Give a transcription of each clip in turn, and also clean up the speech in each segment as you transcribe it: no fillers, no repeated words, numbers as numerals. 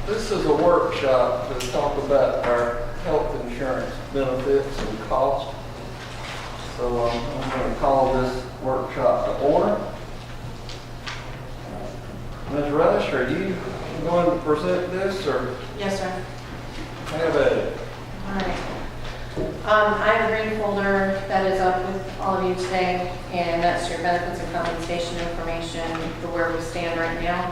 This is a workshop to talk about our health insurance benefits and costs. So I'm going to call this workshop to order. Ms. Rush, are you going to present this or Yes, sir. have at it? All right. I have a green folder that is up with all of you today, and that's your benefits and compensation information for where we stand right now.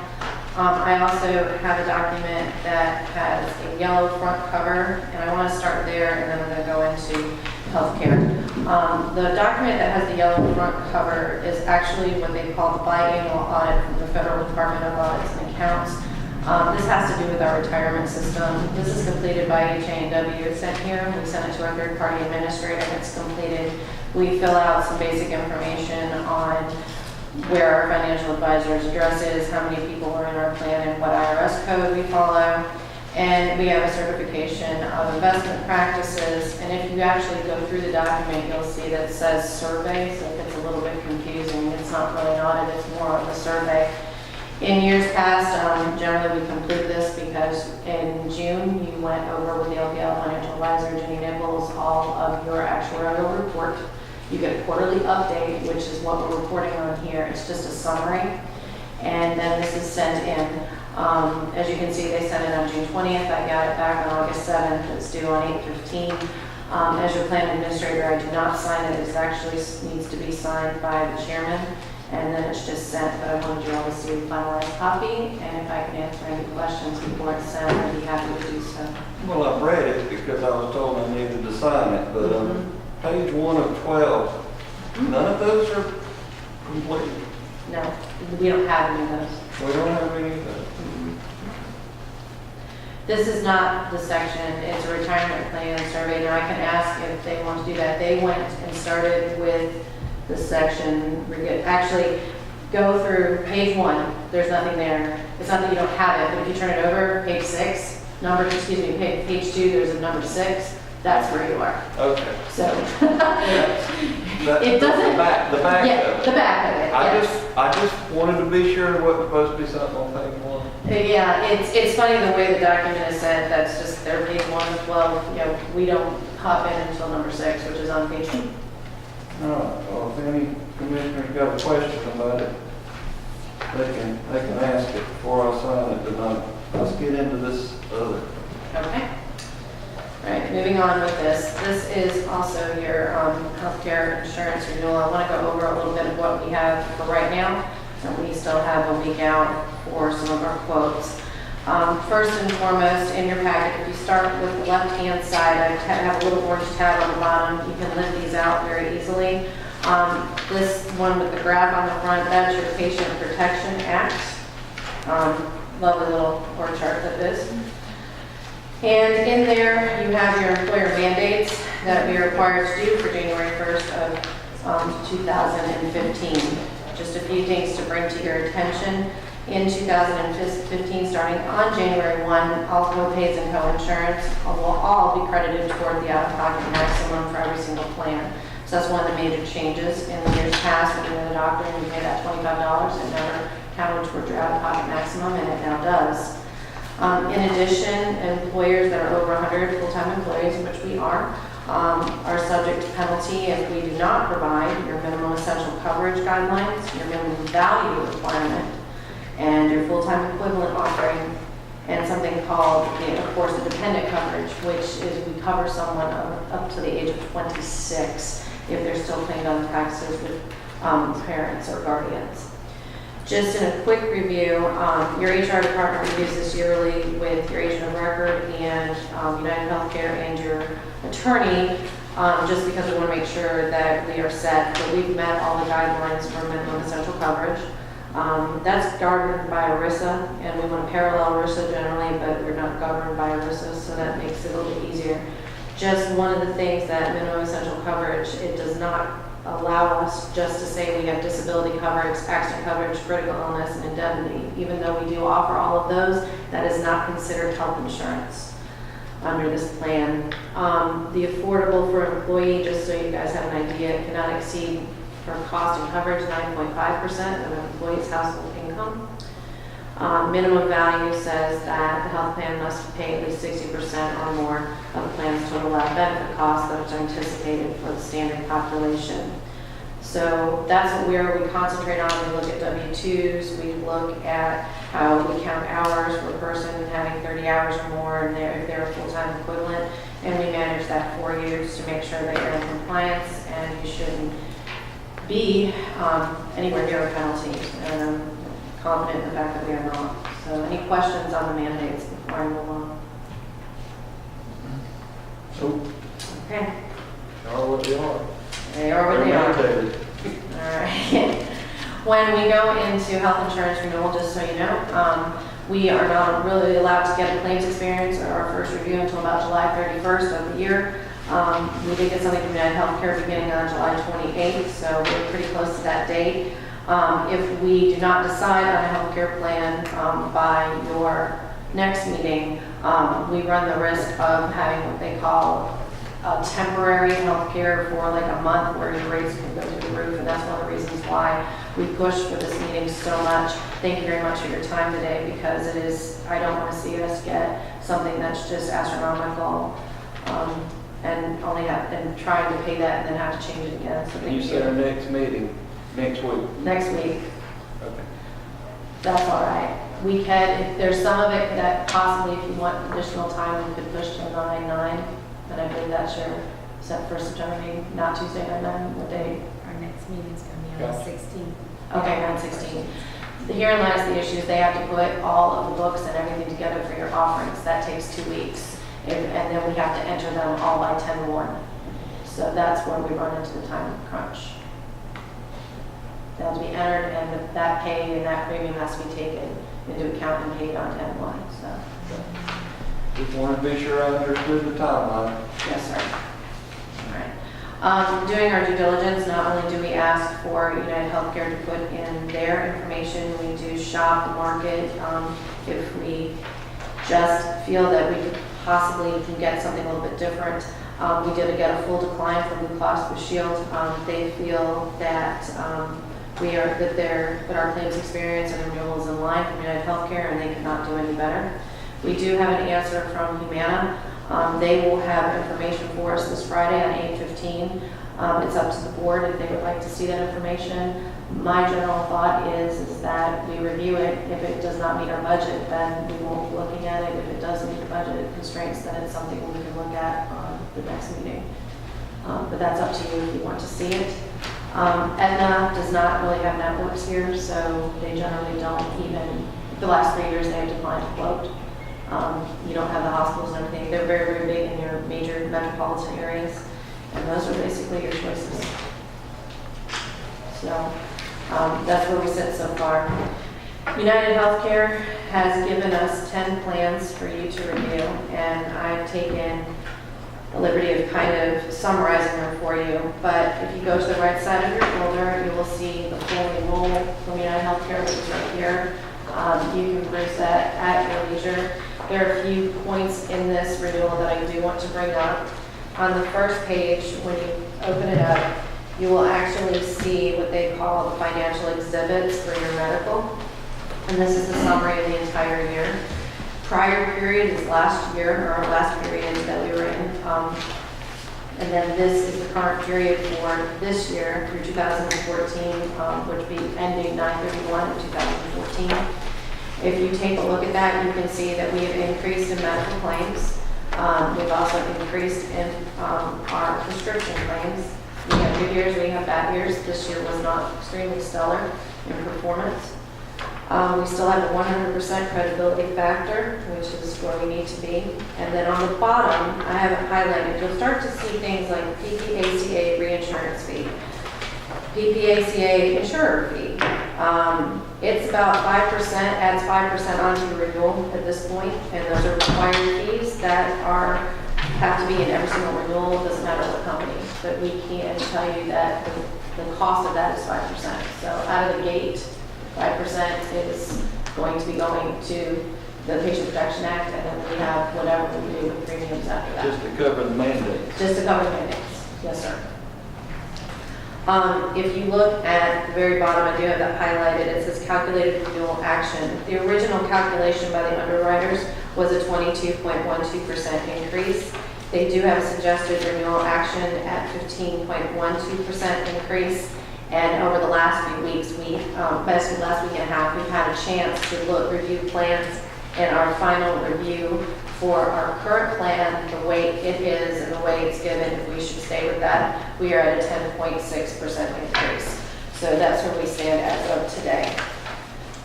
I also have a document that has a yellow front cover, and I want to start there, and then I'm going to go into healthcare. The document that has the yellow front cover is actually what they call the biannual audit from the Federal Department of Audits and Accounts. This has to do with our retirement system. This is completed by HA&W. It's sent here. We send it to our third-party administrator. It's completed. We fill out some basic information on where our financial advisor's address is, how many people are in our plan, and what IRS code we follow. And we have a certification of investment practices. And if you actually go through the document, you'll see that it says survey, so it gets a little bit confusing. It's not really an audit, it's more of a survey. In years past, generally we complete this because in June you went over with the LPL financial advisor, Jenny Nichols, all of your actuarial report. You get a quarterly update, which is what we're reporting on here. It's just a summary. And then this is sent in. As you can see, they sent it on June 20th. I got it back on August 7th. It's due on 8/15. As your plan administrator, I do not sign it. It actually needs to be signed by the chairman. And then it's just sent, but I wanted you all to see the finalized copy. And if I can answer any questions before it's sent, I'd be happy to do so. Well, I've read it because I was told I needed to sign it, but page 1 of 12, none of those are complete. No, we don't have any of those. We don't have any of those. This is not the section, it's a retirement plan survey. Now I can ask if they want to do that. They went and started with the section, actually go through page 1, there's nothing there. It's not that you don't have it, but if you turn it over, page 6, page 2, there's a number 6, that's where you are. Okay. So, That, it doesn't, the back yeah, of it. the back of it, yes. I just wanted to be sure it wasn't supposed to be something on page 1. Yeah, it's funny the way the document is said, that's just their page 1 of 12. You know, we don't hop in until number 6, which is on page 2. All right, well, if any commissioners got a question about it, they can ask it before I sign it tonight. Let's get into this other. Okay. All right, moving on with this. This is also your healthcare insurance renewal. I want to go over a little bit of what we have for right now, and we still have a week out for some of our quotes. First and foremost, in your packet, if you start with the left-hand side, I have a little orange tab on the bottom. You can lift these out very easily. This one with the graph on the front, that's your Patient Protection Act. Lovely little org chart that is. And in there, you have your employer mandates that we are required to do for January 1st of 2015. Just a few things to bring to your attention. In 2015, starting on January 1, all co-pays and co-insurance will all be credited toward the out-of-pocket maximum for every single plan. So that's one of the major changes. In the years past, when you were the doctor and you pay that $25, it never counted toward your out-of-pocket maximum, and it now does. In addition, employers that are over 100 full-time employees, which we are subject to penalty if we do not provide your minimum essential coverage guidelines, your minimum value requirement, and your full-time equivalent offering, and something called, of course, the dependent coverage, which is we cover someone up to the age of 26 if they're still paying on taxes with parents or guardians. Just in a quick review, your HR department reviews this yearly with your agent of record and United Healthcare and your attorney, just because we want to make sure that we are set, that we've met all the guidelines for minimum essential coverage. That's governed by ERISA, and we want to parallel ERISA generally, but we're not governed by ERISA, so that makes it a little bit easier. Just one of the things that minimum essential coverage, it does not allow us just to say we have disability coverage, accident coverage, critical illness, and indemnity. Even though we do offer all of those, that is not considered health insurance under this plan. The affordable for employee, just so you guys have an idea, cannot exceed for cost and coverage 9.5% of an employee's household income. Minimum value says that the health plan must pay at least 60% or more of the plan's total lab benefit costs that are anticipated for the standard population. So that's where we concentrate on. We look at W-2s, we look at how we count hours for a person having 30 hours or more, and if they're a full-time equivalent, and we manage that for you just to make sure that you're in compliance and you shouldn't be anywhere near a penalty. And I'm confident in the fact that we are not. So any questions on the mandates before I move on? So, Okay, are what they are. they are what they are. They're mandated. All right. When we go into health insurance renewal, just so you know, we are not really allowed to get a claims experience or our first review until about July 31st of the year. We did get something from United Healthcare beginning on July 28th, so we're pretty close to that date. If we do not decide on a healthcare plan by your next meeting, we run the risk of having what they call temporary healthcare for like a month where your rates can go through the roof, and that's one of the reasons why we push for this meeting so much. Thank you very much for your time today, because it is, I don't want to see us get something that's just astronomical and only have, and trying to pay that and then have to change it again. So You said our next meeting, next week. next week. Okay. That's all right. We can, if there's some of it that possibly if you want additional time, we could push to 9/9. And I believe that's your set for September meeting, not Tuesday, 9/9, what day? Our next meeting's gonna be on the 16th. Okay, 9/16. Herein lies the issue, is they have to put all of the books and everything together for your offerings. That takes 2 weeks. And then we have to enter them all by 10/1. So that's where we run into the time crunch. They have to be entered, and that pay and that premium has to be taken into account and paid on 10/1, so. Just wanted to be sure I understood the timeline. Yes, sir. All right. Doing our due diligence, not only do we ask for United Healthcare to put in their information, we do shop the market. If we just feel that we could possibly can get something a little bit different. We did get a full decline from Blue Cross Blue Shield. They feel that that our claims experience and renewal is in line from United Healthcare, and they cannot do any better. We do have an answer from Humana. They will have information for us this Friday on 8/15. It's up to the board if they would like to see that information. My general thought is that we review it. If it does not meet our budget, then we won't be looking at it. If it does meet the budget constraints, then it's something we can look at on the next meeting. But that's up to you if you want to see it. Aetna does not really have networks here, so they generally don't even, the last 3 years they have declined to quote. You don't have the hospitals and everything. They're very, very big in your major metropolitan areas, and those are basically your choices. So that's where we sit so far. United Healthcare has given us 10 plans for you to review, and I've taken the liberty of kind of summarizing them for you. But if you go to the right side of your folder, you will see the full renewal from United Healthcare, which is right here. You can peruse that at your leisure. There are a few points in this renewal that I do want to bring up. On the first page, when you open it up, you will actually see what they call the financial exhibits for your medical. And this is the summary of the entire year. Prior period is last year, or our last period that we were in. And then this is the current period for this year through 2014, which will be ending 9/31 of 2014. If you take a look at that, you can see that we have increased in medical claims. We've also increased in our prescription claims. We have good years, we have bad years. This year was not extremely stellar in performance. We still have a 100% credibility factor, which is where we need to be. And then on the bottom, I have it highlighted. You'll start to see things like PPACA reinsurance fee, PPACA insurer fee. It's about 5%, adds 5% onto your renewal at this point, and those are required fees that have to be in every single renewal, doesn't matter what company. But we can tell you that the cost of that is 5%. So out of the gate, 5% is going to be going to the Patient Protection Act, and then we have whatever we do with premiums after that. Just to cover the mandate. Just to cover the mandates, yes, sir. If you look at the very bottom, I do have that highlighted, it says calculated renewal action. The original calculation by the underwriters was a 22.12% increase. They do have a suggested renewal action at 15.12% increase. And over the last few weeks, basically last week and a half, we've had a chance to review plans, and our final review for our current plan, the way it is and the way it's given, if we should stay with that, we are at a 10.6% increase. So that's where we stand as of today.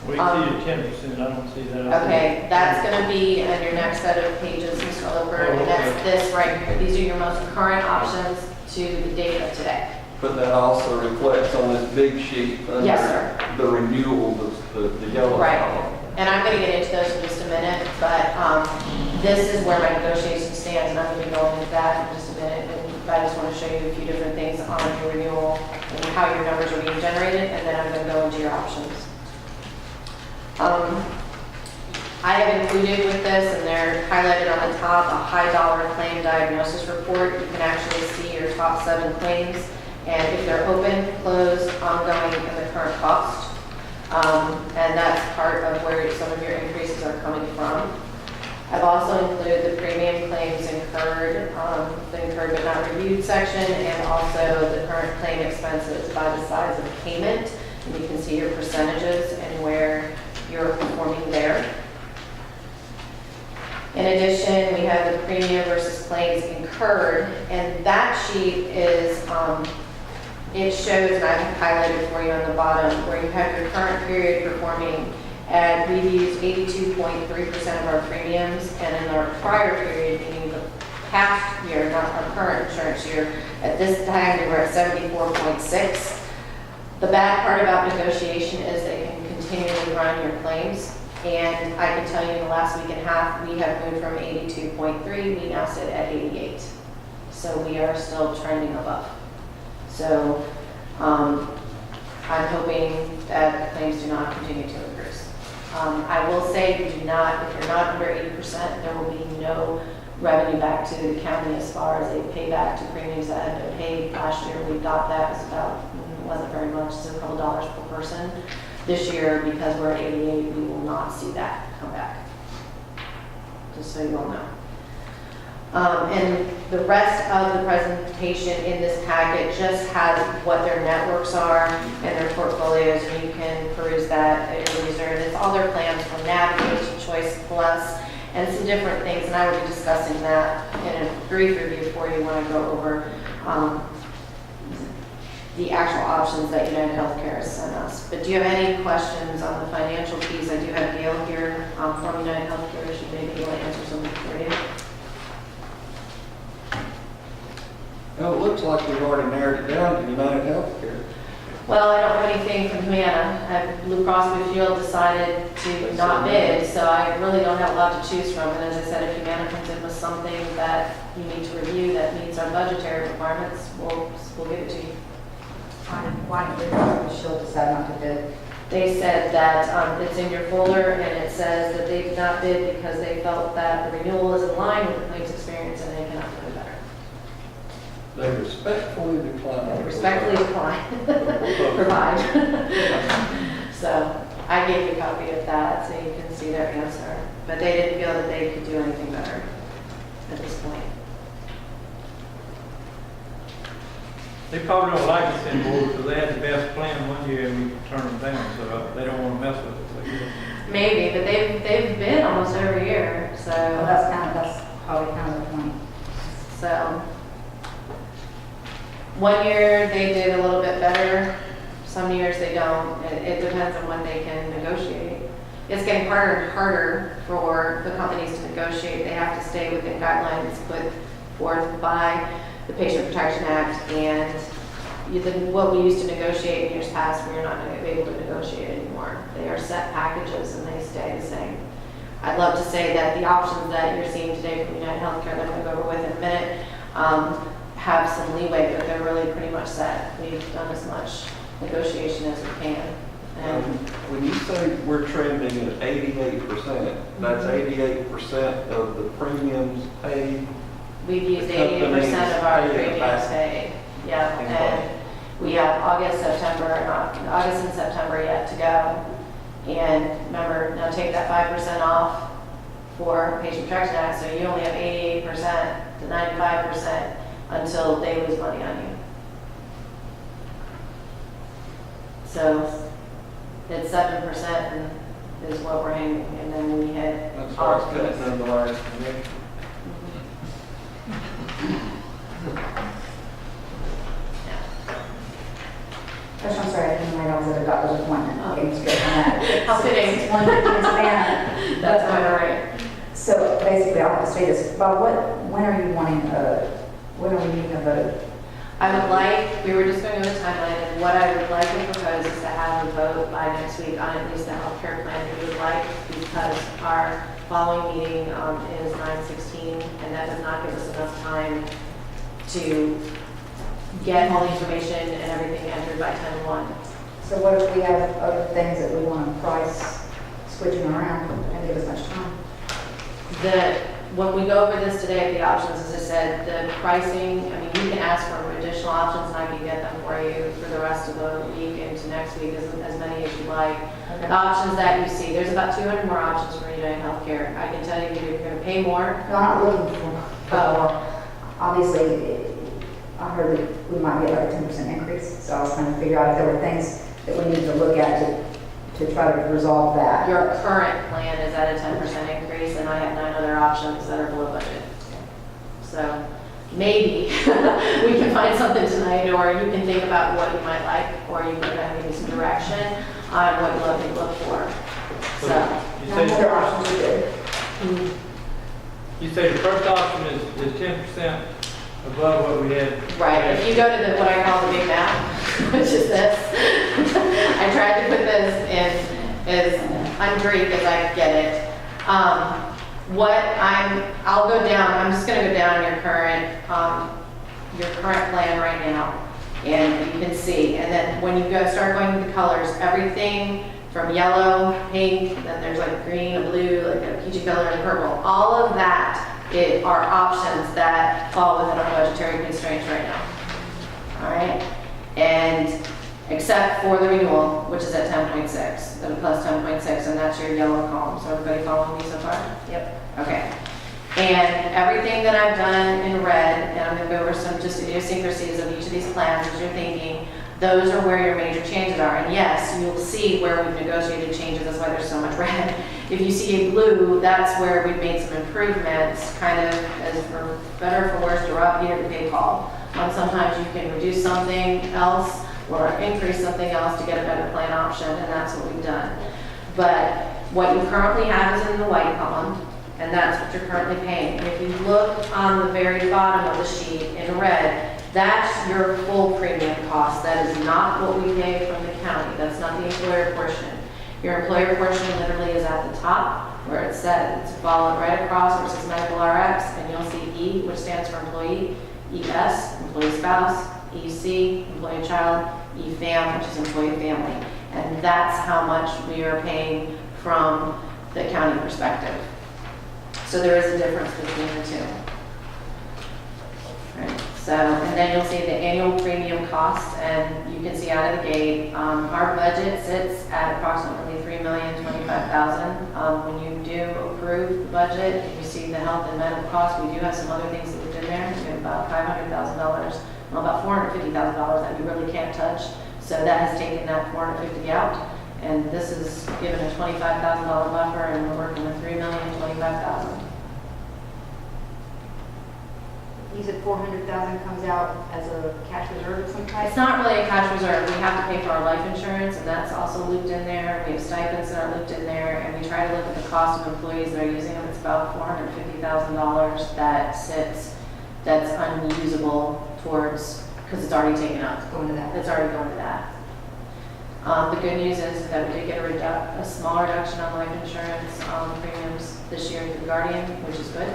We see a 10%, I don't see that. Okay, that's going to be on your next set of pages, Mr. Loper, and that's this right here. These are your most current options to the date of today. But that also reflects on this big sheet Yes, under sir. the renewal, the yellow Right. column. And I'm going to get into those in just a minute, but this is where my negotiation stands, and I'm going to be going into that in just a minute. And I just want to show you a few different things on your renewal and how your numbers are being generated, and then I'm going to go into your options. I have included with this, and they're highlighted on the top, a high dollar claim diagnosis report. You can actually see your top 7 claims, and if they're open, closed, ongoing, and the current cost. And that's part of where some of your increases are coming from. I've also included the premium claims incurred, the incurred but not reviewed section, and also the current claim expenses by the size of the payment. And you can see your percentages and where you're performing there. In addition, we have the premium versus claims incurred, and that sheet is, it shows, and I've highlighted for you on the bottom, where you have your current period performing, and we've used 82.3% of our premiums, and in our prior period, meaning the past year, not our current insurance year, at this time we were at 74.6. The bad part about negotiation is they can continually run your claims, and I can tell you in the last week and a half, we have moved from 82.3, we now sit at 88. So we are still trending above. So I'm hoping that claims do not continue to increase. I will say if you're not under 80%, there will be no revenue back to the county as far as a payback to premiums that had been paid. Last year we got that, it wasn't very much, it's a couple dollars per person. This year, because we're at 88, we will not see that come back. Just so you all know. And the rest of the presentation in this packet just has what their networks are and their portfolios, and you can peruse that at your leisure. And it's all their plans from Navigation, Choice Plus, and some different things. And I will be discussing that in a brief review for you when I go over the actual options that United Healthcare has sent us. But do you have any questions on the financial piece? I do have Gail here from United Healthcare. She may be able to answer something for you. Well, it looks like we've already narrowed it down to United Healthcare. Well, I don't have anything from Humana. Blue Cross Blue Shield decided to not bid, so I really don't have a lot to choose from. And as I said, if Humana comes in with something that you need to review that meets our budgetary requirements, we'll give it to you. Why did the Shield decide not to bid? They said that it's in your folder, and it says that they did not bid because they felt that the renewal is in line with the claims experience and they cannot do it better. They respectfully decline. Respectfully decline. Provide. So I gave you a copy of that so you can see their answer. But they didn't feel that they could do anything better at this point. They probably don't like us anymore because they had the best plan one year and we turned them down, so they don't want to mess with us. Maybe, but they've been almost every year, so. Well, that's probably kind of the point. So, one year they did a little bit better, some years they don't. It depends on when they can negotiate. It's getting harder and harder for the companies to negotiate. They have to stay within guidelines put forth by the Patient Protection Act, and what we used to negotiate in years past, we're not able to negotiate anymore. They are set packages and they stay the same. I'd love to say that the options that you're seeing today from United Healthcare that I'm going to go over with in a minute have some leeway, but they're really pretty much set. We've done as much negotiation as we can. And When you say we're trending at 88%, that's 88% of the premiums paid. we've used The 88% of our companies premiums pay paid. Yeah, and We have August and September yet to go. And remember, now take that 5% off for Patient Protection Act, so you only have 88% to 95% until they lose money on you. So it's 7% and is what we're hanging, and then we hit That's all why of it's those. cutting in the last meeting. Gosh, I'm sorry, I didn't realize I was at a doctor's appointment. Oh. Getting straight on that. How fitting. It's 1:50 in Savannah. That's But, quite all right. So basically, I'll have to say this, Bob, when are you wanting, when are we needing a vote? I would like, we were just going over the timeline, and what I would like to propose is to have a vote by next week on at least the healthcare plan. We would like, because our following meeting is 9/16, and that does not give us enough time to get all the information and everything entered by 10/1. So what if we have other things that we want to price switching around and give us much time? When we go over this today, the options, as I said, the pricing, I mean, you can ask for additional options, and I can get them for you for the rest of the week into next week, as many as you like. The options that you see, there's about 200 more options for United Healthcare. I can tell you, you're going to pay more. No, I'm not looking for more. Obviously, I heard that we might get like a 10% increase, so I was trying to figure out if there were things that we need to look at to try to resolve that. Your current plan is at a 10% increase, and I have 9 other options that are below budget. So maybe we can find something tonight, or you can think about what you might like, or you can give me some direction on what you look for. So, You None say, other options are good. you say the first option is 10% above what we had. right, if you go to what I call the big map, which is this, I tried to put this in as un-Greek as I could get it. I'll go down, I'm just gonna go down your current plan right now, and you can see, and then when you start going with the colors, everything from yellow, pink, then there's like green, a blue, like a peachy color, and purple, all of that are options that fall within our budgetary constraints right now. All right, and except for the renewal, which is at 10.6, the plus 10.6, and that's your yellow column. So everybody following me so far? Yep. Okay. And everything that I've done in red, and I'm going to go over some just idiosyncrasies of each of these plans as you're thinking, those are where your major changes are. And yes, you'll see where we've negotiated changes. That's why there's so much red. If you see a blue, that's where we've made some improvements, kind of as for better or for worse, you're up here to pay call. Sometimes you can reduce something else or increase something else to get a better plan option, and that's what we've done. But what you currently have is in the white column, and that's what you're currently paying. And if you look on the very bottom of the sheet in red, that's your full premium cost. That is not what we pay from the county. That's not the employer portion. Your employer portion literally is at the top where it says, it's followed right across where it says medical RX, and you'll see E, which stands for employee, ES, employee spouse, EC, employee child, EFAM, which is employee family. And that's how much we are paying from the county perspective. So there is a difference between the two. Right. So, and then you'll see the annual premium costs, and you can see out of the gate, our budget sits at approximately $3,025,000. When you do approve the budget, and you see the health and medical costs, we do have some other things that we've in there. We have about $500,000, well, about $450,000 that we really can't touch. So that has taken that $450,000 out, and this is given a $25,000 buffer, and we're working with $3,025,000. You said 400,000 comes out as a cash reserve of some type? It's not really a cash reserve. We have to pay for our life insurance, and that's also looped in there. We have stipends that are looped in there, and we try to look at the cost of employees that are using them. It's about $450,000 that sits, that's unusable towards, because it's already taken up. Going to that. It's already going to that. The good news is that we did get a small reduction on life insurance premiums this year through Guardian, which is good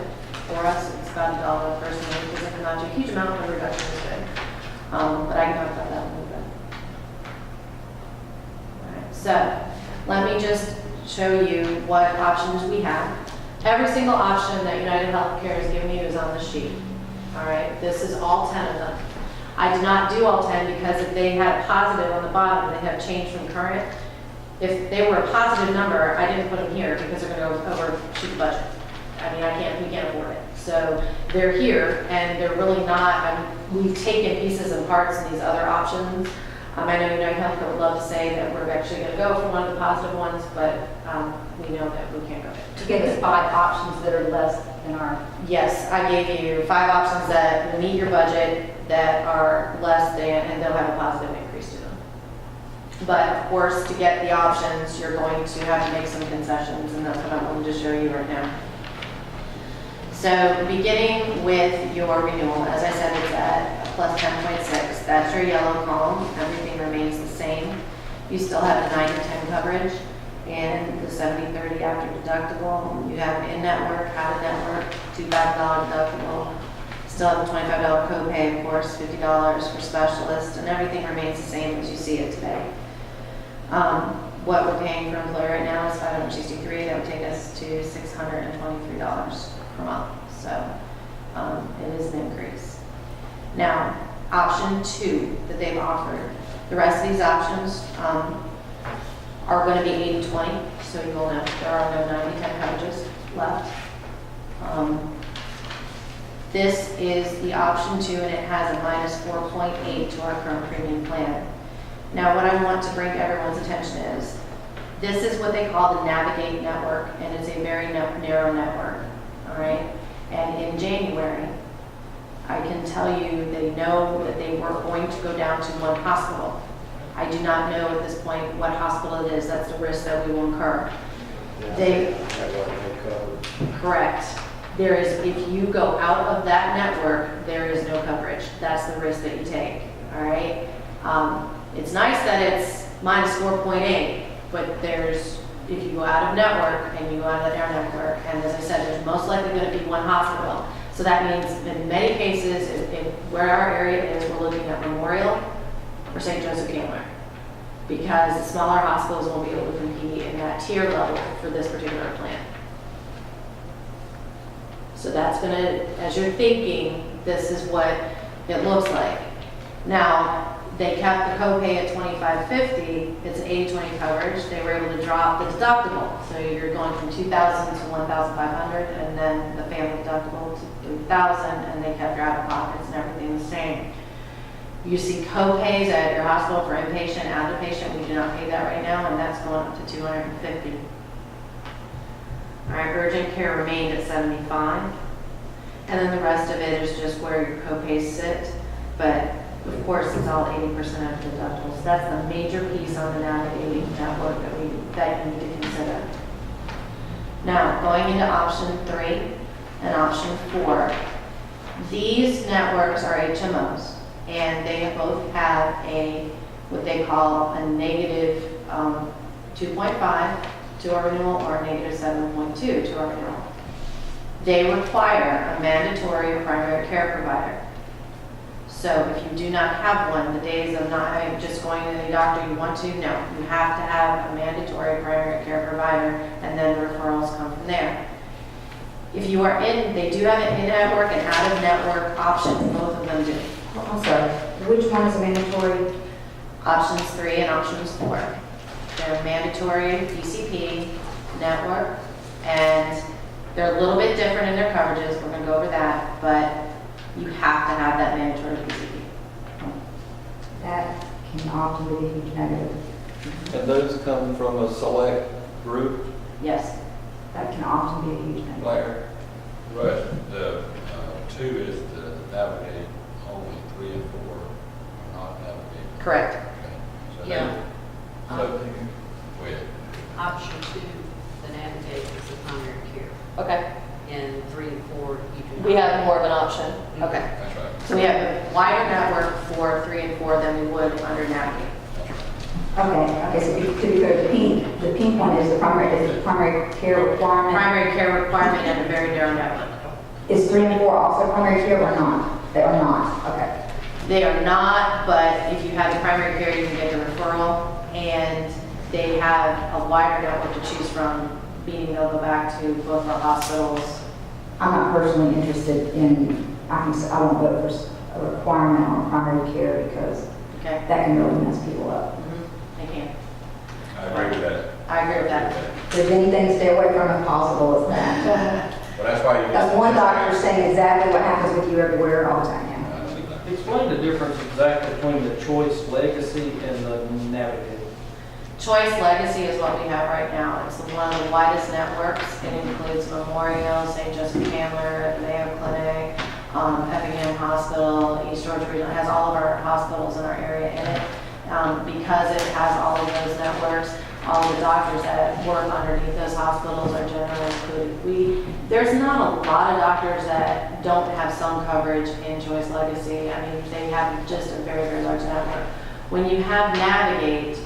for us. It's about $1 per person, which is not a huge amount, but reduction is good. But I can talk about that in a little bit. All right, so let me just show you what options we have. Every single option that United Healthcare has given you is on the sheet. All right, this is all 10 of them. I did not do all 10 because if they had a positive on the bottom, they have changed from current. If they were a positive number, I didn't put them here because they're going to overshoot the budget. I mean, we can't afford it. So they're here, and they're really not, we've taken pieces and parts in these other options. I know United Healthcare would love to say that we're actually going to go for one of the positive ones, but we know that we can't go there. To give us 5 options that are less than our, Yes, I gave you 5 options that meet your budget that are less than, and they'll have a positive increase to them. But of course, to get the options, you're going to have to make some concessions, and that's what I'm going to show you right now. So beginning with your renewal, as I said, it's at plus 10.6. That's your yellow column. Everything remains the same. You still have the 90/10 coverage and the 70/30 after deductible. You have in-network, out-of-network, $2,500 deductible. Still have a $25 copay, of course, $50 for specialists, and everything remains the same as you see it today. What we're paying for employer right now is $563. That would take us to $623 per month. So it is an increase. Now, option 2 that they've offered. The rest of these options are going to be 80/20, so you will know there are no 90/10 coverages left. This is the option 2, and it has a minus 4.8 to our current premium plan. Now, what I want to bring to everyone's attention is, this is what they call the Navigate network, and it's a very narrow network, all right? And in January, I can tell you they know that they were going to go down to 1 hospital. I do not know at this point what hospital it is. That's the risk that we will incur. Correct. There is, if you go out of that network, there is no coverage. That's the risk that you take, all right? It's nice that it's minus 4.8, but there's, if you go out of network and you go out of their network, and as I said, there's most likely going to be 1 hospital. So that means in many cases, where our area is, we're looking at Memorial or St. Joseph Canway, because the smaller hospitals won't be able to compete in that tier level for this particular plan. So that's going to, as you're thinking, this is what it looks like. Now, they kept the copay at $25.50. It's an 80/20 coverage. They were able to drop the deductible. So you're going from $2,000 to $1,500, and then the family deductible to $3,000, and they kept your out-of-pockets and everything the same. You see copays at your hospital for inpatient, outpatient. We do not pay that right now, and that's going up to $250. All right, urgent care remained at $75, and then the rest of it is just where your copays sit. But of course, it's all 80% of the deductibles. So that's the major piece on the Navigate network that you need to consider. Now, going into option 3 and option 4, these networks are HMOs, and they both have what they call a negative 2.5 to our renewal or a negative 7.2 to our renewal. They require a mandatory primary care provider. So if you do not have one, the days of not having, just going to the doctor you want to, no. You have to have a mandatory primary care provider, and then the referrals come from there. If you are they do have an in-network and out-of-network option. Both of them do. I'm sorry, which one is mandatory? Options 3 and options 4. They're mandatory PCP network, and they're a little bit different in their coverages. We're going to go over that, but you have to have that mandatory PCP. That can often be a huge negative. And those come from a select group, Yes. That can often be a huge negative. Larry? Right, the 2 is the navigate, only 3 and 4 are not navigate. Correct. Okay. So Yeah. So, wait, Option 2, the navigate is the primary care, Okay. and 3 and 4, you do not. We have more of an option. Okay. that's right. So we have a wider network for 3 and 4 than we would under Navigate. Okay, so to be clear, the pink one is the primary care requirement. Primary care requirement and a very narrow network. Is 3 and 4 also primary care or not? They are not, okay. They are not, but if you have the primary care, you can get the referral, and they have a wider network to choose from, meaning they'll go back to both our hospitals. I'm not personally interested in, I won't vote for a requirement on primary care because Okay. that can really mess people up. I can. I agree with that. I agree with that. If there's anything to stay away from if possible, it's that. But that's why you. That's one doctor saying exactly what happens with you everywhere all the time now. Explain the difference exactly between the Choice Legacy and the Navigate. Choice Legacy is what we have right now. It's one of the widest networks. It includes Memorial, St. Joseph Candler, Mayo Clinic, Effingham Hospital, East Georgia Regional. It has all of our hospitals in our area in it. Because it has all of those networks, all the doctors that work underneath those hospitals are generally included. There's not a lot of doctors that don't have some coverage in Choice Legacy. I mean, they have just a very, very large network. When you have Navigate's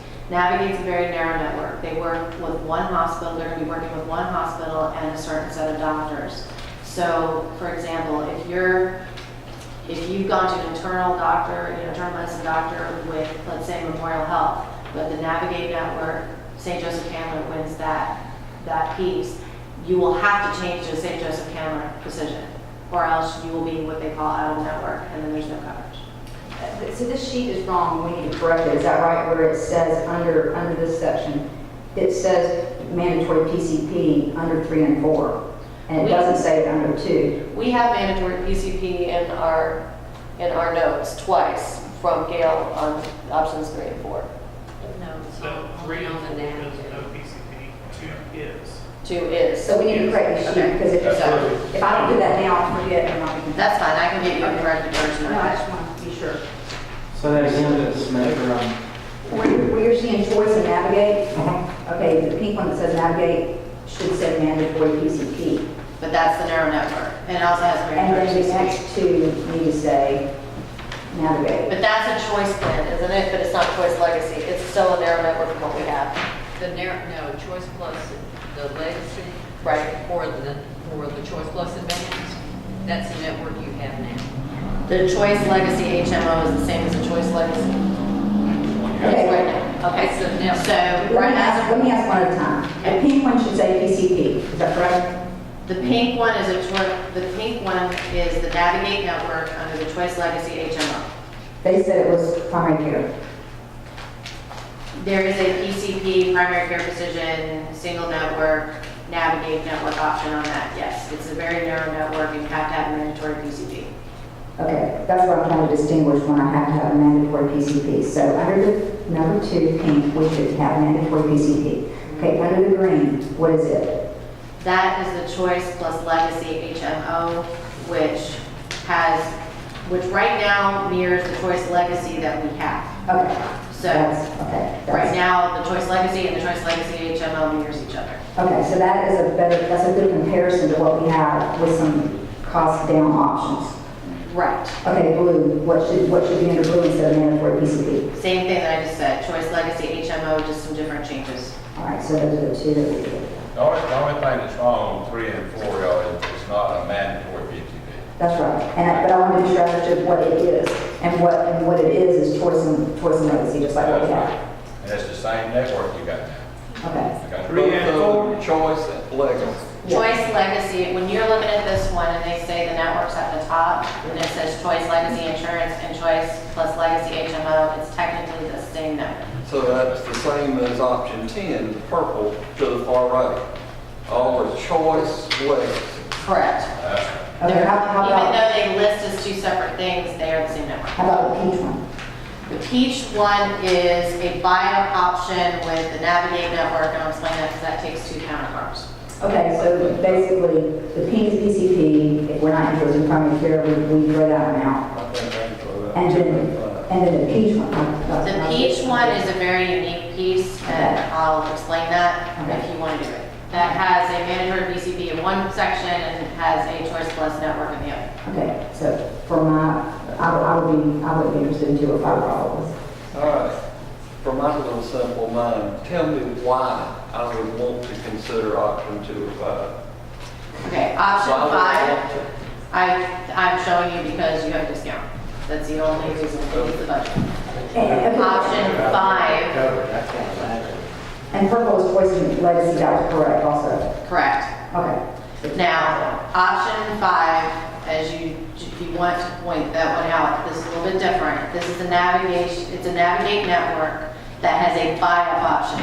a very narrow network. They work with one hospital. They're going to be working with one hospital and a certain set of doctors. So, for example, if you've gone to an internal doctor, internal medicine doctor with, let's say, Memorial Health, but the Navigate network, St. Joseph Candler wins that piece, you will have to change to St. Joseph Candler Precision, or else you will be what they call out of network, and then there's no coverage. So this sheet is wrong, we need to correct it. Is that right, where it says under this section, it says mandatory PCP under 3 and 4, and it doesn't say it under 2. We have mandatory PCP in our notes twice from Gail on options 3 and 4. No, it's So on, 3 only and on 4 the is Navigate. no PCP, 2 is. 2 is. So we need to correct this sheet, Okay. because if I don't do that now, I'll forget and I'll be confused. That's fine, I can get you a corrected version No, of I it. just want to be sure. So that again, it's measure Where you're seeing choice and navigate, okay, the pink one that says navigate should say mandatory PCP. But that's the narrow network, and it also has And mandatory then the PCP. next two need to say navigate. But that's a choice plan, isn't it? But it's not choice legacy, it's still a narrow network from what we have. The narrow, no, Choice Plus, the Legacy. Right. For the Choice Plus Advance, that's the network you have now. The choice legacy HMO is the same as the choice legacy. Okay. Right now. Okay, It's the network. so Let right me now, ask one at a time. The pink one should say PCP, is that correct? the pink one is the pink one is the Navigate network under the choice legacy HMO. They said it was primary care. There is a PCP, primary care precision, single network, Navigate network option on that, yes. It's a very narrow network, and you have to have mandatory PCP. Okay, that's what I'm trying to distinguish when I have to have a mandatory PCP. So under the number 2, pink, we should have mandatory PCP. Okay, under the green, what is it? That is the choice plus legacy HMO, which right now mirrors the choice legacy that we have. Okay. So Okay. right now, the choice legacy and the choice legacy HMO mirrors each other. Okay, so that's a good comparison to what we have with some cost down options. Right. Okay, blue, what should be under blue instead of mandatory PCP? Same thing that I just said, choice legacy HMO, just some different changes. All right, so those are the 2 that we did. The only thing that's wrong on 3 and 4, y'all, is it's not a mandatory PTP. That's right. But I want to be sure I understood what it is. And what it is choice and legacy, just like what we have. And it's the same network you got now. Okay. You got 3 and 4. Choice and legacy. Yeah. Choice legacy, when you're looking at this one and they say the network's at the top, and it says choice legacy insurance and choice plus legacy HMO, it's technically the same network. So that's the same as option 10, the purple to the far right. All are choice legacy. Correct. That's Okay, how Even about, though they list as 2 separate things, they are the same network. how about the peach one? The peach one is a buy-up option with the Navigate network, and I'll explain that because that takes 2 counterparts. Okay, so basically, the pink is PCP. If we're not interested in primary care, we throw that one out. I think I can throw that. And then the peach one. The peach one is a very unique piece, and I'll explain that if you want to do it. That has a mandatory PCP in one section and has a Choice Plus network in the other. Okay, so for I would be interested in 2 or 5 probably. All right. For my little simple mind, tell me why I would want to consider option 2 or 5. Okay, option Why would I 5, want to? I'm showing you because you have a discount. That's the only reason to use the budget. And Option 5, and purple is choice and legacy, that was correct also. correct. Okay. Now, option 5 if you want to point that one out, this is a little bit different. This is a navigation, it's a navigate network that has a buy-up option.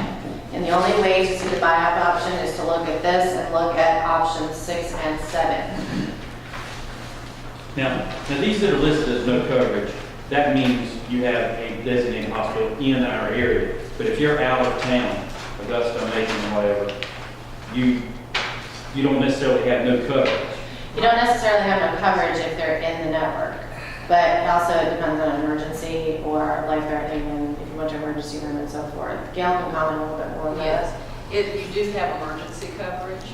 And the only way to see the buy-up option is to look at this and look at options 6 and 7. Now, these that are listed as no coverage, that means you have a designated hospital in our area. But if you're out of town, Augusta, Macon, whatever, you don't necessarily have no coverage. You don't necessarily have no coverage if they're in the network, but also it depends on emergency or life-threatening, and if you went to emergency room and so forth. Gail can comment a little bit more on that. Yes, you do have emergency coverage.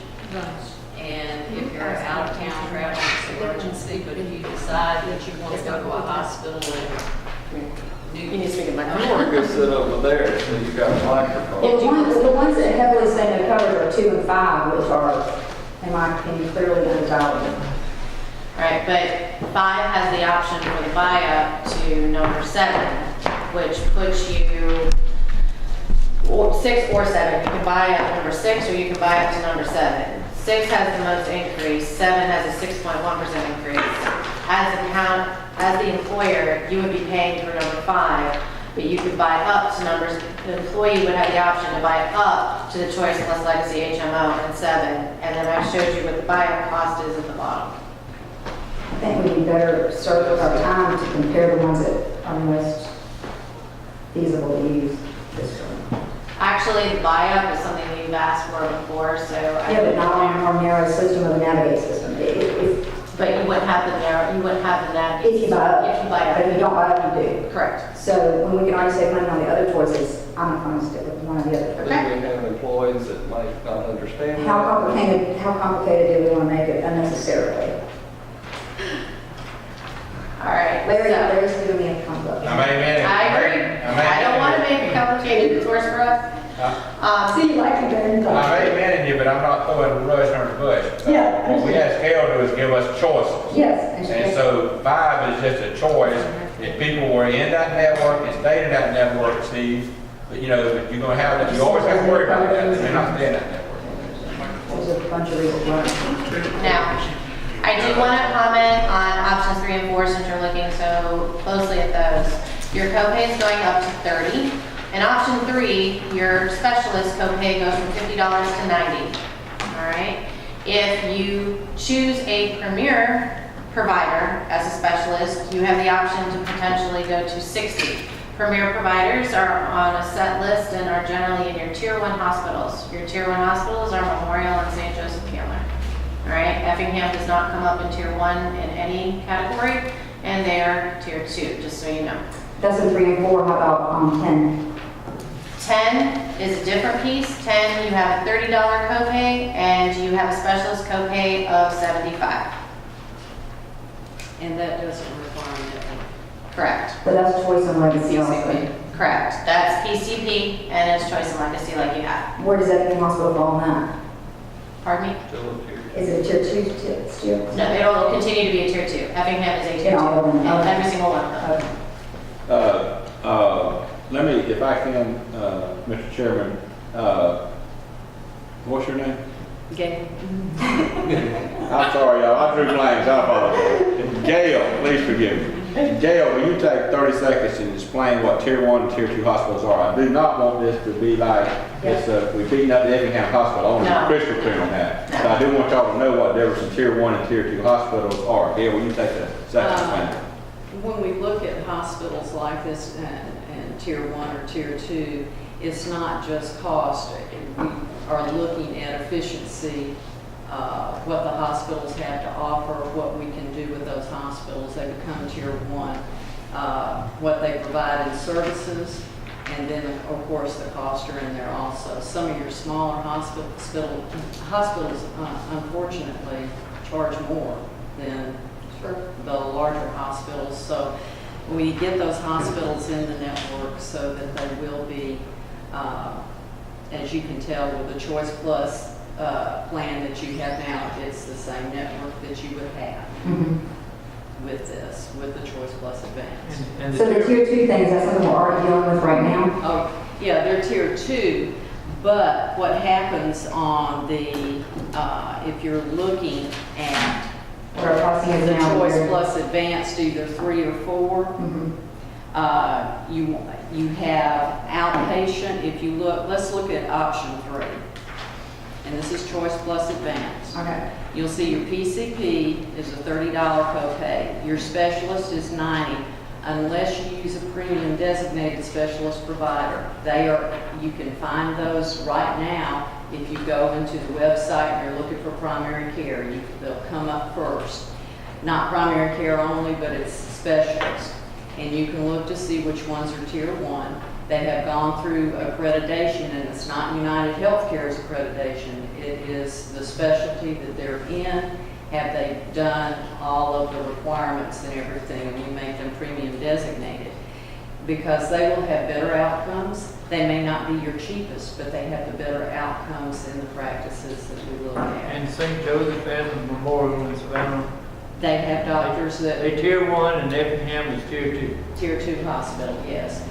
And if you're out of town traveling, it's emergency, but if you decide that you want to go to a hospital You in need to speak in my I'm gonna go sit over there, so you got a microphone. Well, the ones that heavily say no coverage are 2 and 5, which are, in my opinion, clearly undesirable. Right, but 5 has the option for the buy-up to number 7, which puts you, 6 or 7. You can buy up number 6 or you can buy up to number 7. 6 has the most increase, 7 has a 6.1% increase. As the employer, you would be paying for number 5, but you could buy up to numbers, the employee would have the option to buy up to the Choice Plus Legacy HMO and 7, and then I showed you what the buy-up cost is at the bottom. I think we'd be better served with our time to compare the ones that are most feasible to use this term. Actually, the buy-up is something we've asked for before, so. Yeah, but not on a more narrow system of a navigate system. But you wouldn't have the narrow, you wouldn't have the navigate. If you buy up. If you buy But if up. you don't buy up, you do. Correct. So when we can already save money on the other choices, I'm going to stick with one or the other. We have employees that might not understand. How complicated do we want to make it unnecessarily? All right. Larry's so- giving me a thumbs up. I agree. I don't want to make it complicated, it's worse for us. See, you like it better than I'm amen you, but I'm not throwing the rush under the bush. Yeah. What we ask Gail to do is give us choices. Yes. And so 5 is just a choice. If people were in that network and stayed in that network, Steve, but you're gonna have that, you always have to worry about that, they're not staying in that network. There's a bunch of reasons why. Now, I do want to comment on options 3 and 4 since you're looking so closely at those. Your copay is going up to 30. In option 3, your specialist copay goes from $50 to $90. All right. If you choose a premier provider as a specialist, you have the option to potentially go to 60. Premier providers are on a set list and are generally in your tier 1 hospitals. Your tier 1 hospitals are Memorial and St. Joseph Healer. All right. Effingham does not come up in tier 1 in any category, and they are tier 2, just so you know. That's in 3 and 4. How about 10? 10 is a different piece. 10, you have a $30 copay, and you have a specialist copay of $75. and that doesn't require a network. Correct. But that's choice and legacy also. Correct. That's PCP, and it's choice and legacy like you have. Where does that hospital fall on that? Pardon me? Still a few. Is it a tier 2 still? No, it'll continue to be a tier 2. Effingham is a tier 2. In all of them? Okay. Every single one of them. Okay. Let me, if I can, Mr. Chairman, what's your name? Okay. I'm sorry, y'all, I drew blanks, I apologize. Gail, please forgive me. Gail, will you take 30 seconds and explain what tier 1 and tier 2 hospitals are? I do not want this to be like, we're beating up the Effingham Hospital, I want No. to be crystal clear on that. But I do want y'all to know what difference in tier 1 and tier 2 hospitals are. Gail, will you take a second to explain that? When we look at hospitals like this and tier 1 or tier 2, it's not just cost. We are looking at efficiency, what the hospitals have to offer, what we can do with those hospitals. They become tier 1, what they provide in services, and then of course the costs are in there also. Some of your smaller hospitals unfortunately charge more than the larger hospitals. So we get those hospitals in the network so that they will be, as you can tell with the Choice Plus plan that you have now, it's the same network that you would have with this, with the Choice Plus Advance. And So the tier 2 thing, is that something we're already dealing with right now? Oh, yeah, they're tier 2, but what happens on the, if you're looking at what our pricing is The now. Choice Plus Advanced, either 3 or 4. Mhm. You have outpatient, if you look, let's look at option 3. And this is Choice Plus Advanced. Okay. You'll see your PCP is a $30 copay. Your specialist is $90, unless you use a premium designated specialist provider. You can find those right now. If you go into the website and you're looking for primary care, they'll come up first. Not primary care only, but it's specialists. And you can look to see which ones are tier 1. They have gone through accreditation, and it's not United Healthcare's accreditation. It is the specialty that they're in. Have they done all of the requirements and everything, and we make them premium designated? Because they will have better outcomes. They may not be your cheapest, but they have the better outcomes in the practices that we look at. And St. Joseph and Memorial in Savannah, They have doctors that they tier 1 and Effingham is tier 2. tier 2 hospital, yes.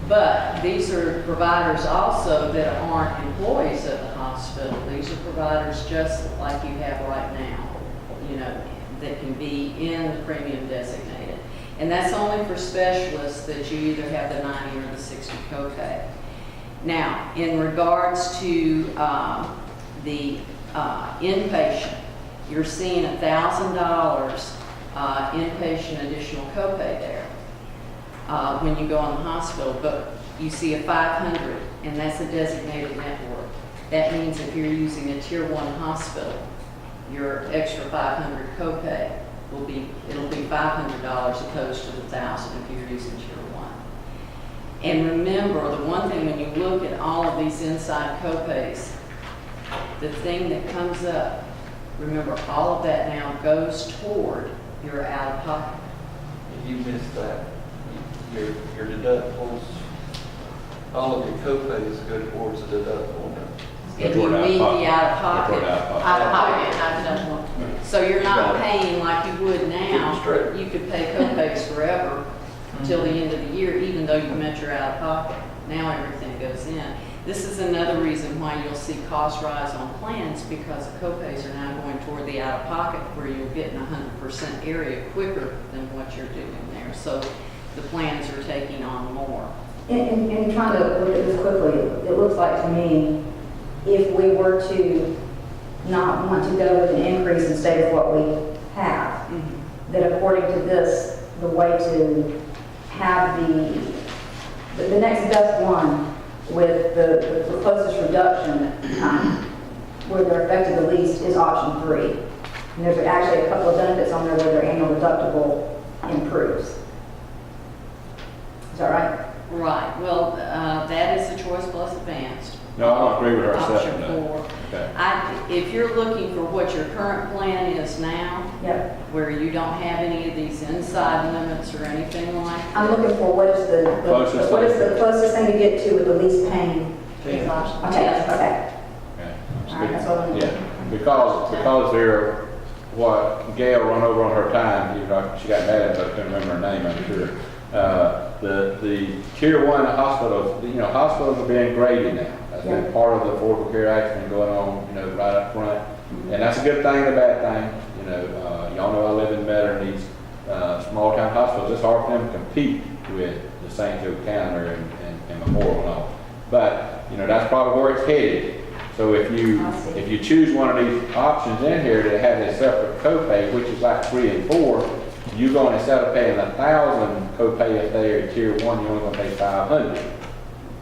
But these are providers also that aren't employees of the hospital. These are providers just like you have right now, that can be in the premium designated. And that's only for specialists that you either have the 90 or the 60 copay. Now, in regards to the inpatient, you're seeing $1,000 inpatient additional copay there when you go in the hospital, but you see a $500, and that's a designated network. That means if you're using a tier 1 hospital, your extra $500 copay it'll be $500 opposed to the $1,000 if you're using tier 1. And remember, the one thing when you look at all of these inside copays, the thing that comes up, remember, all of that now goes toward your out-of-pocket. You missed that. Your deductibles, all of your co-pays go towards the deductible. If you meet the out-of-pocket, Out-of-pocket, not deductible. so you're not paying like you would now. Straight. You could pay co-pays forever till the end of the year, even though you met your out-of-pocket. Now everything goes in. This is another reason why you'll see costs rise on plans, because the co-pays are now going toward the out-of-pocket, where you're getting 100% area quicker than what you're doing there. So the plans are taking on more. And trying to look at this quickly, it looks like to me, if we were to not want to go with an increase and stay with what we have, that according to this, the way to have the next best one with the closest reduction, where they're affected the least, is option 3. And there's actually a couple of benefits on there where their annual deductible improves. Is that right? Right. Well, that is the Choice Plus Advanced. No, I don't agree with her Option assessment. 4. Okay. If you're looking for what your current plan is now, Yep. where you don't have any of these inside limits or anything like that. I'm looking for what is the Closest what is thing. the closest thing to get to with the least pain? Ten. Okay, okay. Okay. All right, that's all I need. Yeah, because they're, what Gail run over on her time, she got mad at me, but I couldn't remember her name, I'm sure. The tier 1 hospitals, hospitals are being graded now. That's been part of the Affordable Care Act been going on, right up front. And that's a good thing and a bad thing. Y'all know I live in Metter, and these small town hospitals, it's hard for them to compete with the St. Joe County and Memorial and all. But, that's probably where it's headed. So if you choose one of these options in here that has a separate copay, which is like 3 and 4, you're going, instead of paying 1,000 copay if they're tier 1, you're only going to pay 500.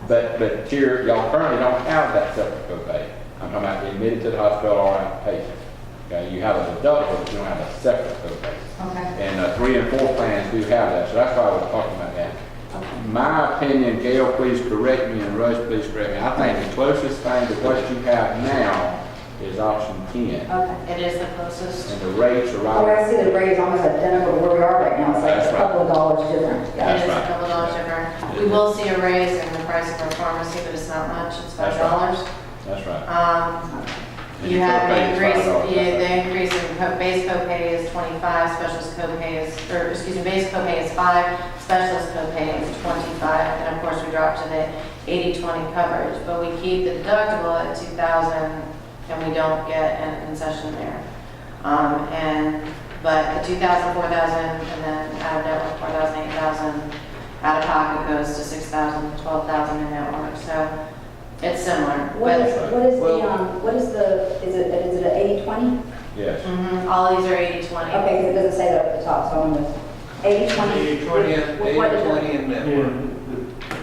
But y'all currently don't have that separate copay. I'm talking about admitted to the hospital or outpatient. Okay, you have a deductible, but you don't have a separate copay. Okay. And 3 and 4 plans do have that, so that's why I was talking about that. My opinion, Gail, please correct me, and Russ, please correct me. I think the closest thing to what you have now is option 10. Okay. It is the closest. And the rates are Oh, right. I see the rate is almost identical to where we are right now. It's like That's a couple of dollars different. It That's is right. a couple dollars different. We will see a raise in the price of our pharmacy, but it's not much, it's That's $5. That's right. And You your have copay the is increase, $5, the increase in base copay is 25, specialist copay is, base copay is 5, specialist copay is 25, and of course we drop to the 80/20 coverage, but we keep the deductible at 2,000, and we don't get an concession there. And But the 2,000, 4,000, and then out of network, 4,000, 8,000, out of pocket goes to 6,000, 12,000 in network, so it's similar. What is But it a 80/20? Yes. all these are 80/20. Okay, because it doesn't say that at the top, so I'm with 80/20. 80/20 and What is it? 80/20 in network.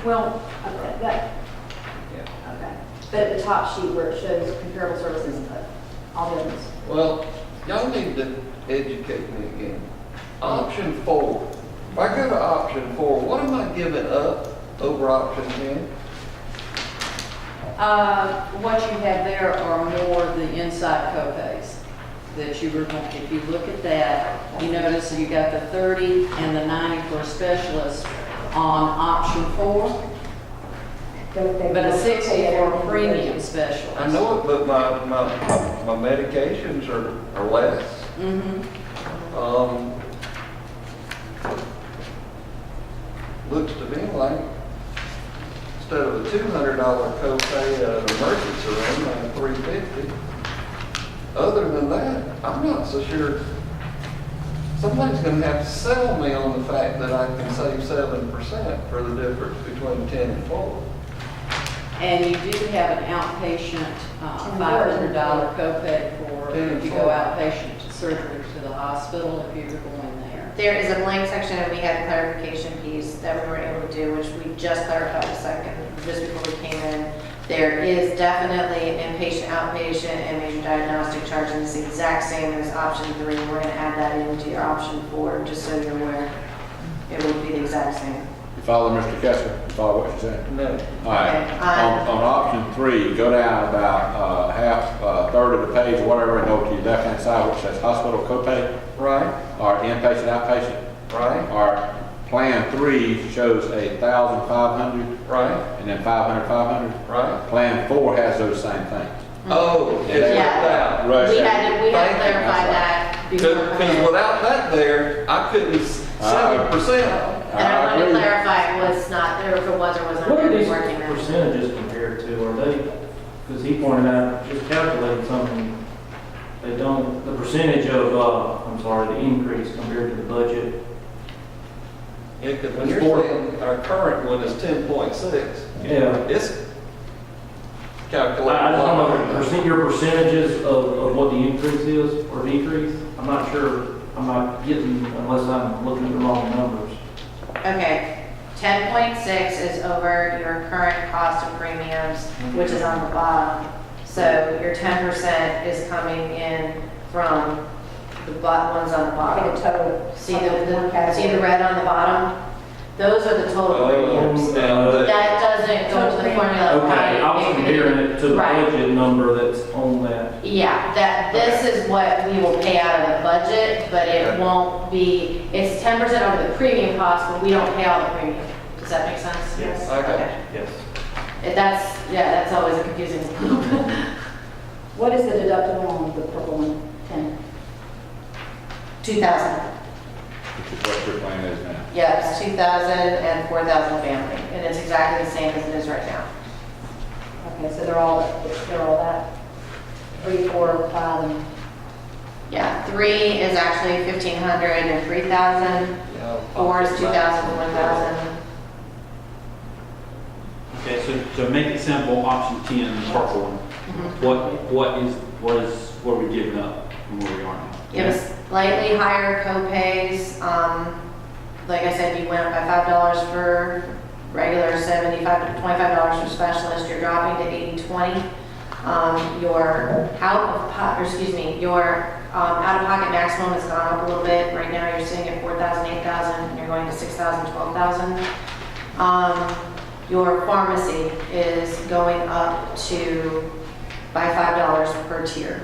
Well, okay, that, Yeah. okay. But at the top sheet where it shows comparable services, all the others. Well, y'all need to educate me again. Option 4. If I go to option 4, what am I giving up over option 10? What you have there are more the inside copays that you were, if you look at that, you notice that you got the 30 and the 90 for a specialist on option 4, but a 60 for a premium specialist. I know it, but my medications are less. Mhm. Looks to me like instead of a $200 copay at an emergency room, I'm $350. Other than that, I'm not so sure. Somebody's gonna have to sell me on the fact that I can save 7% for the difference between 10 and 12. And you do have an outpatient $500 copay for if you go outpatient to surgery to the hospital if you're going there. There is a blank section, and we had a clarification piece that we were able to do, which we just clarified a second, just before we came in. There is definitely an inpatient, outpatient, and major diagnostic charge, and it's the exact same as option 3. We're gonna add that into your option 4, just so you're aware. It will be the exact same. You follow Mr. Kessler? You follow what you're saying? No. All right. Okay, On option 3, go down about third of the page or whatever, and go to your left-hand side, which says hospital copay, Right, or inpatient, outpatient. right, Our plan 3 shows 1,500, right, and then 500, 500. right. Plan 4 has those same things. Oh, it's Yeah. without. Right. We had to Thank you. clarify that before. Because without that there, I couldn't 7%. And I wanted to agree. clarify it was not, or if it was or was not What are these working there. percentages compared to? Are they, because he pointed out, just calculating something, they don't, the percentage of, the increase compared to the budget. Yeah, 'cause when you're saying our current one is 10.6, Yeah. it's calculated. I just don't know your percentages of what the increase is or decrease. I'm not sure, I'm not getting, unless I'm looking at the wrong numbers. Okay, 10.6 is over your current cost of premiums, which is on the bottom. So your 10% is coming in from the ones on the I bottom. think a total. See one the category. red on the bottom? Those are the total premiums. That doesn't go to the formula. Okay, I was comparing it to the Right. budget number that's on that. Yeah, this is what we will pay out of the budget, but it won't be, it's 10% over the premium cost, but we don't pay all the premium. Does that make sense? Yes. Okay. Yes. That's always a confusing loop. What is the deductible on the purple one? 10? 2,000. Which is what your plan is now. Yeah, it's 2,000 and 4,000 family, and it's exactly the same as it is right now. Okay, so they're all that? 3, 4, 5, and Yeah, 3 is actually 1,500 and 3,000. Yeah, 4 is 2,000 and 1,000. Okay, so to make it simple, option 10, the purple one, what are we giving up from where we are now? You have slightly higher co-pays. Like I said, you went up by $5 for regular, $75 to $25 for specialist. You're dropping to 80/20. Your out-of-pocket maximum has gone up a little bit. Right now, you're sitting at 4,000, 8,000, and you're going to 6,000, 12,000. Your pharmacy is going up by $5 per tier.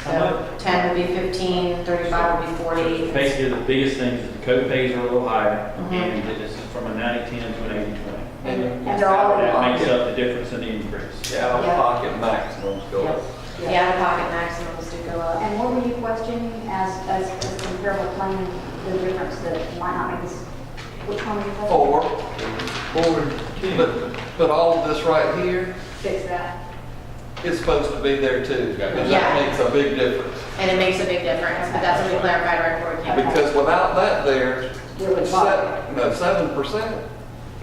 So 10 would be 15, 35 would be 40. Basically, the biggest thing is the co-pays are a little higher, Mhm. and this is from a 90/10 to an 80/20. and they're all That makes up the difference in the increase. Yeah, out-of-pocket maximums go up. The out-of-pocket maximums do go up. And what were you questioning as comparable plan, the difference that might not make this, which one were you questioning? 4. But all of this right here Fix that. is supposed to be there too, because Yeah. that makes a big difference. And it makes a big difference, but that's what we clarified right before we came. Because without that there, It would bother. 7%,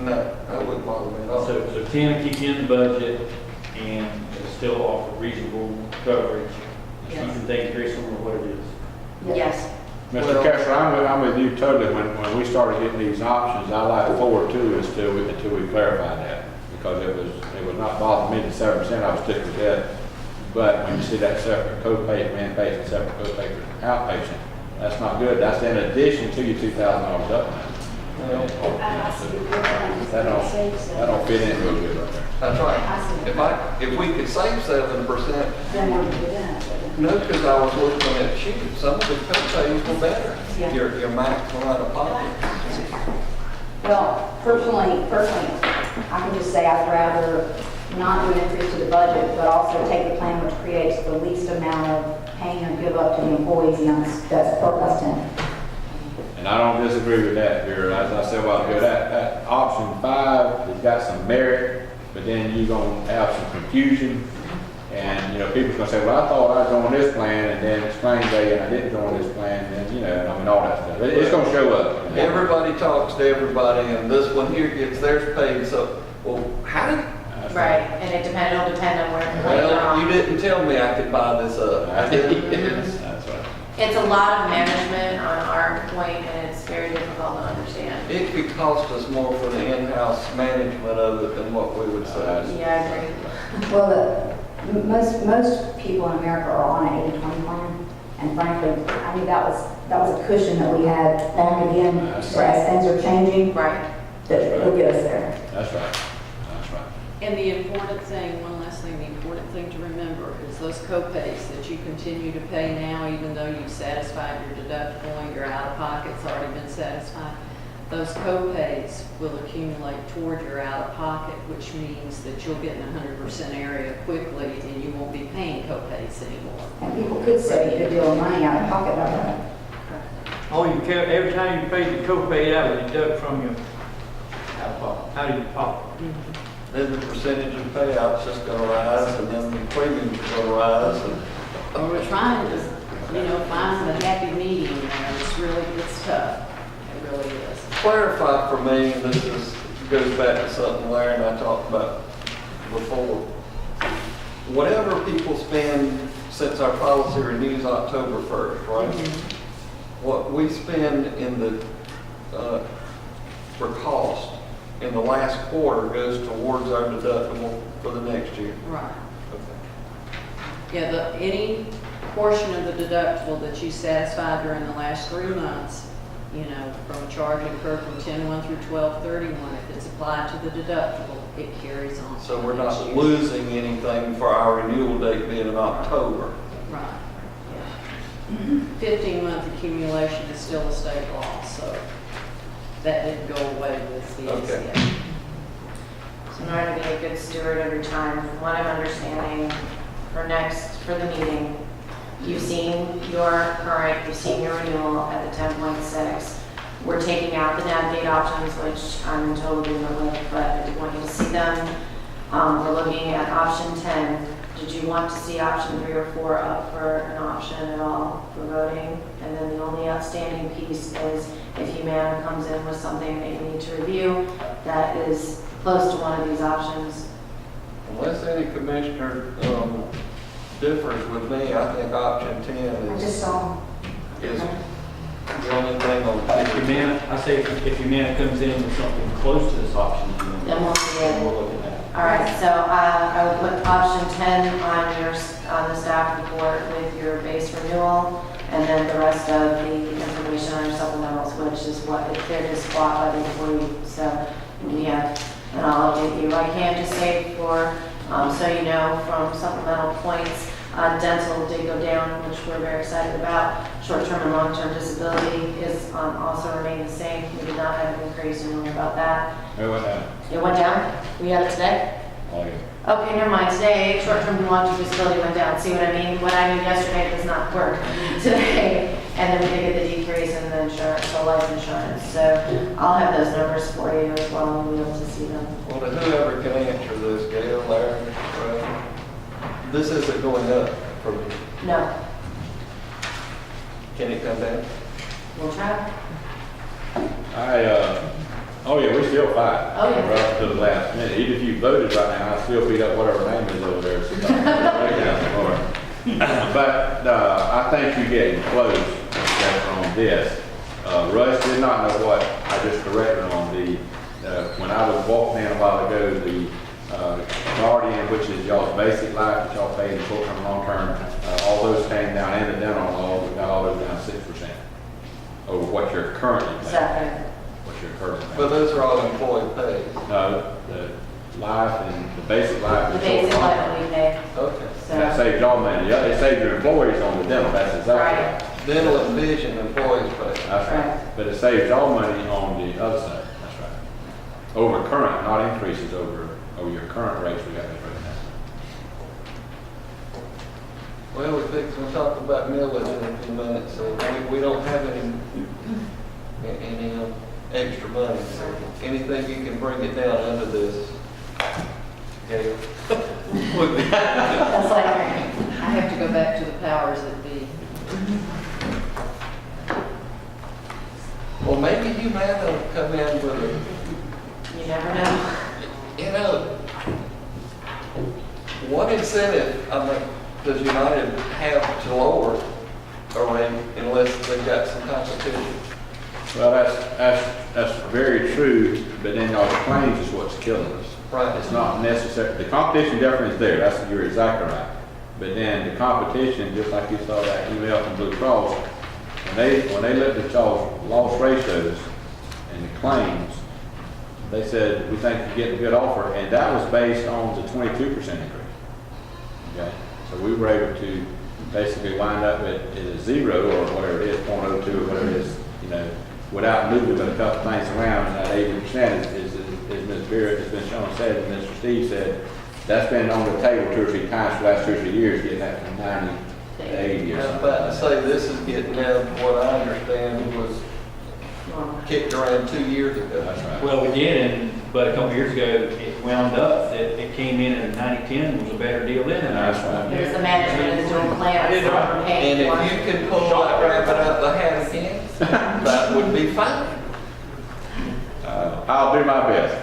no, that wouldn't bother me at all. So 10 will keep you in the budget and it'll still offer reasonable coverage. Yes. Keeping things very similar to what it is. Yes. Mr. Kessler, I'm with you totally. When we started getting these options, I like forward too until we clarified that. Because it was not bothering me, the 7%, I was sticking with that. But when you see that separate copay for inpatient, separate copay for outpatient, that's not good. That's in addition to your $2,000 up. That don't fit in real good right there. That's right. If we could save 7%, Then we're good. no, because I was looking at you, some of the copays were better. Yeah. Your maximum out of pocket. Well, personally, I can just say I'd rather not do an increase to the budget, but also take the plan which creates the least amount of pain or give up to the employees, and that's 10. And I don't disagree with that, Vera. As I said a while ago, that option 5 has got some merit, but then you're gonna have some confusion. And, you know, people's gonna say, well, I thought I joined this plan, and then explain day, and I didn't join this plan, and, you know, I mean, all that stuff. It's gonna show up. Everybody talks to everybody, and this one here gets theirs paid, so, well, how did, Right, and it'll depend on where you're well, you on. didn't tell me I could buy this up. I didn't. That's right. It's a lot of management on our point, and it's very difficult to understand. It could cost us more for the in-house management of it than what we would say. Yeah, I agree. Well, most people in America are on an 80-20 plan, and frankly, I mean, that was a cushion that we had back again, as things are changing, Right. that will get us there. That's right. That's right. And the important thing, one last thing, the important thing to remember is those co-pays that you continue to pay now, even though you've satisfied your deductible and your out-of-pocket's already been satisfied, those co-pays will accumulate toward your out-of-pocket, which means that you'll get in the 100% area quickly and you won't be paying co-pays anymore. And people could save a good deal of money out of pocket by that. Oh, you care, every time you pay the copay, that would deduct from your out of your pocket. Then the percentage of payouts just gonna rise, and then the premiums are gonna rise, and And we're trying to, find the happy medium there. It's tough. It really is. clarify for me, and goes back to something Larry and I talked about before. Whatever people spend since our policy renews October 1st, right? What we spend in for cost in the last quarter goes towards our deductible for the next year. Right. Okay. Yeah, any portion of the deductible that you satisfied during the last 3 months, from a charge incurred from 10/1 through 12/31, if it's applied to the deductible, it carries on. So we're next not year. losing anything for our renewal date being in October. Right, yeah. 15-month accumulation is still a state law, so that didn't go away with the Okay. ACA. So in order to be a good steward of your time, from what I'm understanding, for the meeting, you've seen your current, you've seen your renewal at the 10.6. We're taking out the navigate options, which I'm in total agreement with, but I did want you to see them. We're looking at option 10. Did you want to see option 3 or 4 up for an option at all for voting? And then the only outstanding piece is if Humana comes in with something that you need to review that is close to one of these options. Unless any commissioner differs with me, I think option 10 I is just saw. the only thing on If Humana, I say if Humana comes in with something close to this option, Then we'll see it. we'll look at that. All right, so I will put option 10 on the staff report with your base renewal, and then the rest of the information on your supplementals, which is what, if they're just bought by the employee. So, yeah, and I'll update you. I can just say so you know, from supplemental points, dental did go down, which we're very excited about. Short-term and long-term disability is also remained the same. We did not have an increase, and know about that. It went down. It went down? We had it today? Oh, yeah. Okay, never mind. Today, short-term and long-term disability went down. See what I mean? What I knew yesterday does not work today. And then we did get the decrease in the insurance, so life insurance. So I'll have those numbers for you as well, and we'll be able to see them. Well, to whoever can answer this, Gail, Larry, this isn't going up for me. No. Can it come down? We'll try. Oh yeah, we still fight. Oh, yeah. Right up to the last minute. Even if you voted right now, I still beat up whatever name is over there. But, I think you're getting close on this. Russ did not know what I just corrected on the, when I was walking in a while ago, the, Guardian, which is y'all's basic life that y'all pay in short-term, long-term, all those came down, and the dental and all, we got all those down 6% over what you're currently paying. Second. What you're currently But paying. those are all employee paid. No, the life and the basic life. The and basic short-term. life that we pay, Okay. And that so. saves y'all money. Yeah, it saves your employees on the dental, that's exactly right. Dental and vision employees pay. That's right. But it saves y'all money on the other side, that's right. Over current, not increases over your current rates we got right now. Well, we're fixing to talk about millage in a few minutes, so we don't have any extra money. So anything you can bring it down under this, Gail, would be. That's like, I have to go back to the powers that be. Well, maybe you might have come in with a, you never know. you know, what incentive, I mean, does United have to lower a rate unless they've got some competition? Well, that's very true, but then our claims is what's killing us. Right. It's not necessary, the competition definitely is there, you're exactly right. But then the competition, just like you saw that email from Blue Cross, when they looked at y'all's loss ratios and the claims, they said, we think you're getting a good offer, and that was based on the 22% increase. Okay, so we were able to basically wind up at a 0 or whatever it is, 0.02 or whatever it is, you know, without moving but a couple things around, and that 80% is Ms. Barrett has been shown said, and Mr. Steve said, that's been on the table 2 or 3 times for the last 2 or 3 years, getting that from 90 to 80 or I was something. about to say, this is getting down to what I understand was kicked around 2 years ago. That's right. Well, we did, but a couple years ago, it wound up that it came in at 90-10 was a better deal then. That's right. It was the management of the dual plan, that's what we're paying And for. if you can pull that rabbit out the hat again, that would be fine. I'll do my best.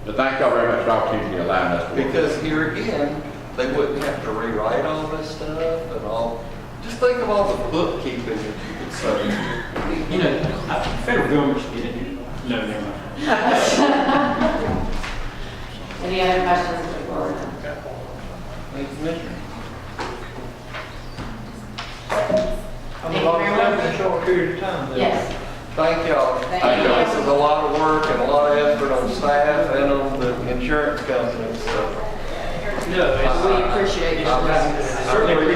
But thank y'all very much for the opportunity to allow us to work. Because here again, they wouldn't have to rewrite all this stuff and all. Just think of all the bookkeeping that you could save. You know, federal government should get it. No, never mind. Any other questions before? Thank you, Commissioner. I'm a lot of stuff in a short period of time. though. Yes. Thank y'all. Thank you. This is a lot of work and a lot of effort on staff and on the insurance companies, so. No, it's- We appreciate it. I'm- Certainly,